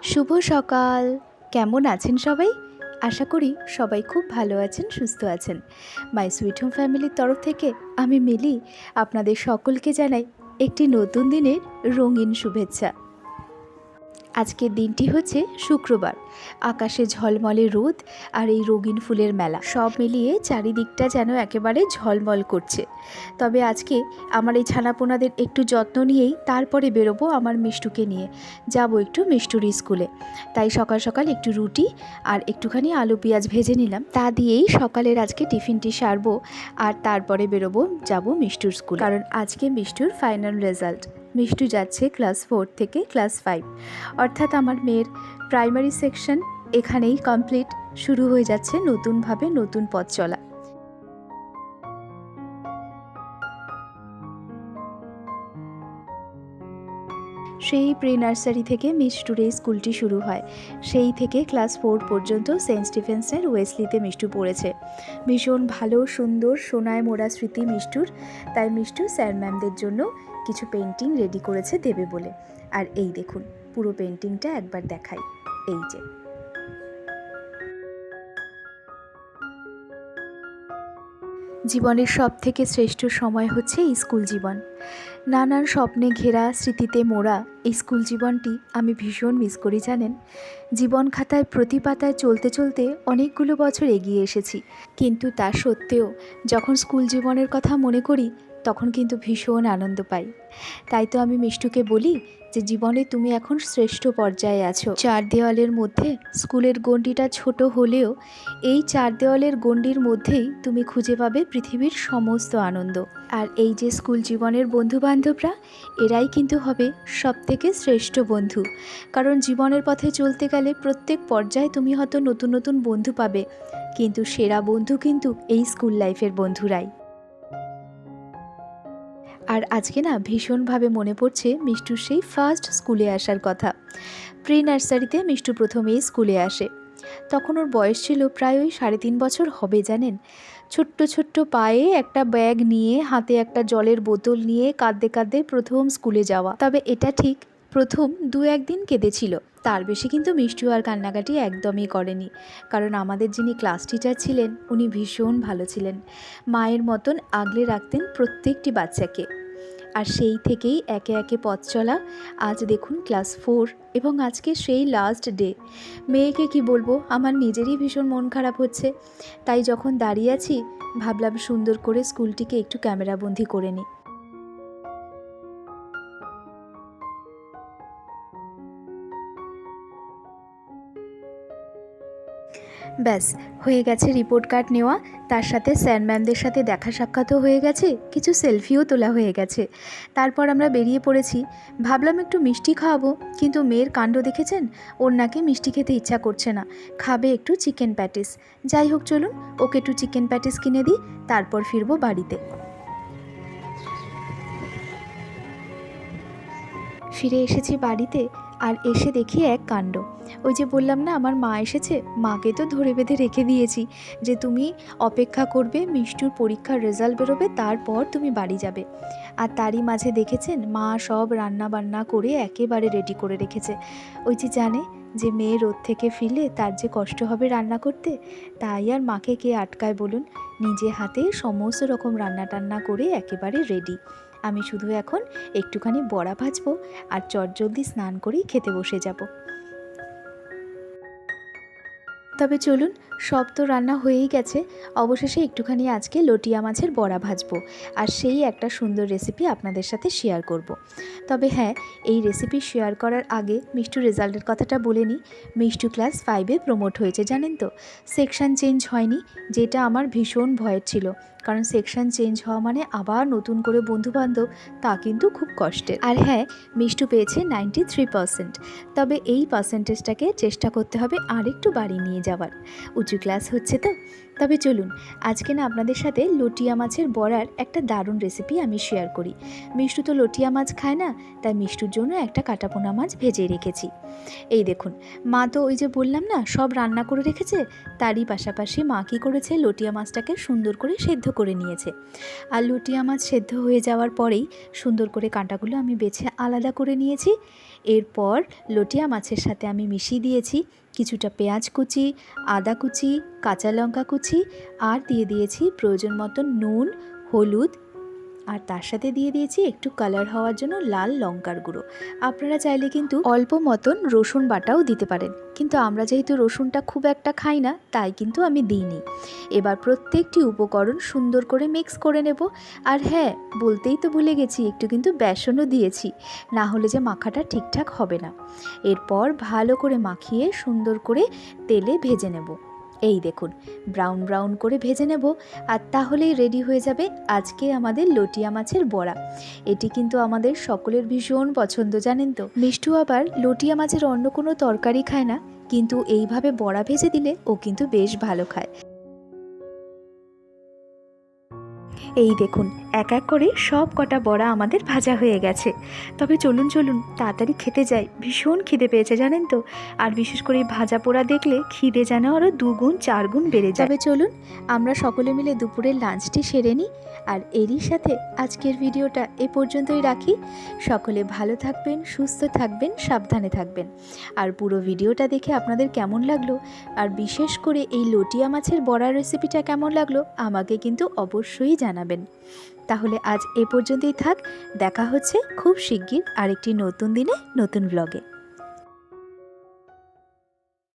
শুভ সকাল। কেমন আছেন সবাই? আশা করি সবাই খুব ভালো আছেন, সুস্থ আছেন। মাই সুইট হোম ফ্যামিলির তরফ থেকে আমি মিলি আপনাদের সকলকে জানাই একটি নতুন দিনের রঙিন শুভেচ্ছা। আজকের দিনটি হচ্ছে শুক্রবার। আকাশে ঝলমলে রোদ আর এই রঙিন ফুলের মেলা সব মিলিয়ে চারিদিকটা যেন একেবারে ঝলমল করছে। তবে আজকে আমার এই ছানাপোনাদের একটু যত্ন নিয়েই তারপরে বেরোবো আমার মিষ্টুকে নিয়ে, যাব একটু মিষ্টুর স্কুলে। তাই সকাল সকাল একটু রুটি আর একটুখানি আলু পেঁয়াজ ভেজে নিলাম, তা দিয়েই সকালের আজকে টিফিনটি সারবো। আর তারপরে বেরোবো, যাব মিষ্টুর স্কুল, কারণ আজকে মিষ্টুর ফাইনাল রেজাল্ট। মিষ্টু যাচ্ছে ক্লাস 4 থেকে ক্লাস 5, অর্থাৎ আমার মেয়ের প্রাইমারি সেকশন এখানেই কমপ্লিট। শুরু হয়ে যাচ্ছে নতুনভাবে নতুন পথ চলা। সেই প্রি নার্সারি থেকে মিষ্টুর এই স্কুলটি শুরু হয়। সেই থেকে ক্লাস 4 পর্যন্ত সেন্ট স্টিফেন্সের ওয়েসলিতে মিষ্টু পড়েছে। ভীষণ ভালো, সুন্দর, সোনায় মোড়া স্মৃতি মিষ্টুর। তাই মিষ্টু স্যার ম্যামদের জন্য কিছু পেন্টিং রেডি করেছে দেবে বলে। আর এই দেখুন, পুরো পেন্টিংটা একবার দেখাই। এই যে জীবনের সব থেকে শ্রেষ্ঠ সময় হচ্ছে এই স্কুল জীবন। নানান স্বপ্নে ঘেরা, স্মৃতিতে মোড়া এই স্কুল জীবনটি আমি ভীষণ মিস করি জানেন। জীবন খাতায় প্রতি পাতায় চলতে চলতে অনেকগুলো বছর এগিয়ে এসেছি, কিন্তু তা সত্ত্বেও যখন স্কুল জীবনের কথা মনে করি তখন কিন্তু ভীষণ আনন্দ পাই। তাই তো আমি মিষ্টুকে বলি যে জীবনে তুমি এখন শ্রেষ্ঠ পর্যায়ে আছো। 4 দেওয়ালের মধ্যে স্কুলের গণ্ডিটা ছোট হলেও এই 4 দেওয়ালের গণ্ডির মধ্যেই তুমি খুঁজে পাবে পৃথিবীর সমস্ত আনন্দ। আর এই যে স্কুল জীবনের বন্ধুবান্ধবরা, এরাই কিন্তু হবে সবথেকে শ্রেষ্ঠ বন্ধু। কারণ জীবনের পথে চলতে গেলে প্রত্যেক পর্যায়ে তুমি হয়তো নতুন নতুন বন্ধু পাবে, কিন্তু সেরা বন্ধু কিন্তু এই স্কুল লাইফের বন্ধুরাই। আর আজকে না ভীষণভাবে মনে পড়ছে মিষ্টুর সেই ফার্স্ট স্কুলে আসার কথা। প্রি নার্সারিতে মিষ্টু প্রথমেই স্কুলে আসে। তখন ওর বয়স ছিল প্রায় ওই 3.5 বছর হবে জানেন। ছোট্ট ছোট্ট পায়ে একটা ব্যাগ নিয়ে, হাতে একটা জলের বোতল নিয়ে কাঁদতে কাঁদতে প্রথম স্কুলে যাওয়া। তবে এটা ঠিক, প্রথম 2-1 দিন কেঁদেছিল, তার বেশি কিন্তু মিষ্টু আর কান্নাকাটি একদমই করেনি। কারণ আমাদের যিনি ক্লাস টিচার ছিলেন উনি ভীষণ ভালো ছিলেন, মায়ের মতন আগলে রাখতেন প্রত্যেকটি বাচ্চাকে। আর সেই থেকেই একে একে পথ চলা। আজ দেখুন ক্লাস 4 এবং আজকে সেই লাস্ট ডে। মেয়েকে কি বলবো, আমার নিজেরই ভীষণ মন খারাপ হচ্ছে। তাই যখন দাঁড়িয়ে আছি ভাবলাম সুন্দর করে স্কুলটিকে একটু ক্যামেরাবন্দি করে নিই। ব্যাস হয়ে গেছে রিপোর্ট কার্ড নেওয়া, তার সাথে স্যার ম্যামদের সাথে দেখা সাক্ষাৎও হয়ে গেছে, কিছু সেলফিও তোলা হয়ে গেছে। তারপর আমরা বেরিয়ে পড়েছি। ভাবলাম একটু মিষ্টি খাওয়াবো, কিন্তু মেয়ের কাণ্ড দেখেছেন, ওর নাকি মিষ্টি খেতে ইচ্ছা করছে না, খাবে একটু চিকেন প্যাটিস। যাই হোক চলুন ওকে একটু চিকেন প্যাটিস কিনে দিই, তারপর ফিরবো বাড়িতে। ফিরে এসেছি বাড়িতে, আর এসে দেখি এক কাণ্ড। ওই যে বললাম না আমার মা এসেছে, মাকে তো ধরে বেঁধে রেখে দিয়েছি যে তুমি অপেক্ষা করবে, মিষ্টুর পরীক্ষার রেজাল্ট বেরোবে, তারপর তুমি বাড়ি যাবে। আর তারই মাঝে দেখেছেন মা সব রান্না বান্না করে একেবারে রেডি করে রেখেছে। ওই যে জানে যে মেয়ে রোদ থেকে ফিরলে তার যে কষ্ট হবে রান্না করতে, তাই আর মাকে কে আটকায় বলুন। নিজে হাতে সমস্ত রকম রান্না টান্না করে একেবারে রেডি। আমি শুধু এখন একটুখানি বড়া ভাজবো আর চটজলদি স্নান করেই খেতে বসে যাব। তবে চলুন, সব তো রান্না হয়েই গেছে, অবশেষে একটুখানি আজকে লটিয়া মাছের বড়া ভাজবো, আর সেই একটা সুন্দর রেসিপি আপনাদের সাথে শেয়ার করব। তবে হ্যাঁ, এই রেসিপি শেয়ার করার আগে মিষ্টুর রেজাল্টের কথাটা বলে নিই। মিষ্টু ক্লাস 5-এ প্রমোট হয়েছে জানেন তো। সেকশন চেঞ্জ হয়নি, যেটা আমার ভীষণ ভয়ের ছিল, কারণ সেকশন চেঞ্জ হওয়া মানে আবার নতুন করে বন্ধুবান্ধব, তা কিন্তু খুব কষ্টের। আর হ্যাঁ, মিষ্টু পেয়েছে 93%। তবে এই পার্সেন্টেজটাকে চেষ্টা করতে হবে আর একটু বাড়িয়ে নিয়ে যাওয়ার। উচ্চ লিচু ক্লাস হচ্ছে তো। তবে চলুন আজকে না আপনাদের সাথে লটিয়া মাছের বড়ার একটা দারুণ রেসিপি আমি শেয়ার করি। মিষ্টু তো লটিয়া মাছ খায় না, তাই মিষ্টুর জন্য একটা কাটাপোনা মাছ ভেজে রেখেছি। এই দেখুন, মা তো ওই যে বললাম না সব রান্না করে রেখেছে, তারই পাশাপাশি মা কী করেছে, লটিয়া মাছটাকে সুন্দর করে সেদ্ধ করে নিয়েছে। আর লটিয়া মাছ সেদ্ধ হয়ে যাওয়ার পরেই সুন্দর করে কাঁটাগুলো আমি বেছে আলাদা করে নিয়েছি। এরপর লটিয়া মাছের সাথে আমি মিশিয়ে দিয়েছি কিছুটা পেঁয়াজ কুচি, আদা কুচি, কাঁচা লঙ্কা কুচি, আর দিয়ে দিয়েছি প্রয়োজন মতো নুন, হলুদ, আর তার সাথে দিয়ে দিয়েছি একটু কালার হওয়ার জন্য লাল লঙ্কার গুঁড়ো। আপনারা চাইলে কিন্তু অল্প মতন রসুন বাটাও দিতে পারেন, কিন্তু আমরা যেহেতু রসুনটা খুব একটা খাই না, তাই কিন্তু আমি দিইনি। এবার প্রত্যেকটি উপকরণ সুন্দর করে মিক্স করে নেব। আর হ্যাঁ, বলতেই তো ভুলে গেছি, একটু কিন্তু বেসনও দিয়েছি, না হলে যে মাখাটা ঠিকঠাক হবে না। এরপর ভালো করে মাখিয়ে সুন্দর করে তেলে ভেজে নেব। এই দেখুন, ব্রাউন ব্রাউন করে ভেজে নেব, আর তাহলেই রেডি হয়ে যাবে আজকে আমাদের লটিয়া মাছের বড়া। এটি কিন্তু আমাদের সকলের ভীষণ পছন্দ, জানেন তো। মিষ্টু আবার লটিয়া মাছের অন্য কোনো তরকারি খায় না, কিন্তু এইভাবে বড়া ভেজে দিলে ও কিন্তু বেশ ভালো খায়। এই দেখুন, এক এক করে সব কটা বড়া আমাদের ভাজা হয়ে গেছে। তবে চলুন তাড়াতাড়ি খেতে যাই, ভীষণ খিদে পেয়েছে জানেন তো। আর বিশেষ করে ভাজা পোড়া দেখলে খিদে যেন আরও 2 গুণ 4 গুণ বেড়ে যায়। তবে চলুন আমরা সকলে মিলে দুপুরের লাঞ্চটি সেরে নিই। আর এরই সাথে আজকের ভিডিওটা এ পর্যন্তই রাখি। সকলে ভালো থাকবেন, সুস্থ থাকবেন, সাবধানে থাকবেন। আর পুরো ভিডিওটা দেখে আপনাদের কেমন লাগলো, আর বিশেষ করে এই লটিয়া মাছের বড়ার রেসিপিটা কেমন লাগলো আমাকে কিন্তু অবশ্যই জানাবেন। তাহলে আজ এ পর্যন্তই থাক, দেখা হচ্ছে খুব শিগগির আরেকটি নতুন দিনে নতুন ব্লগে।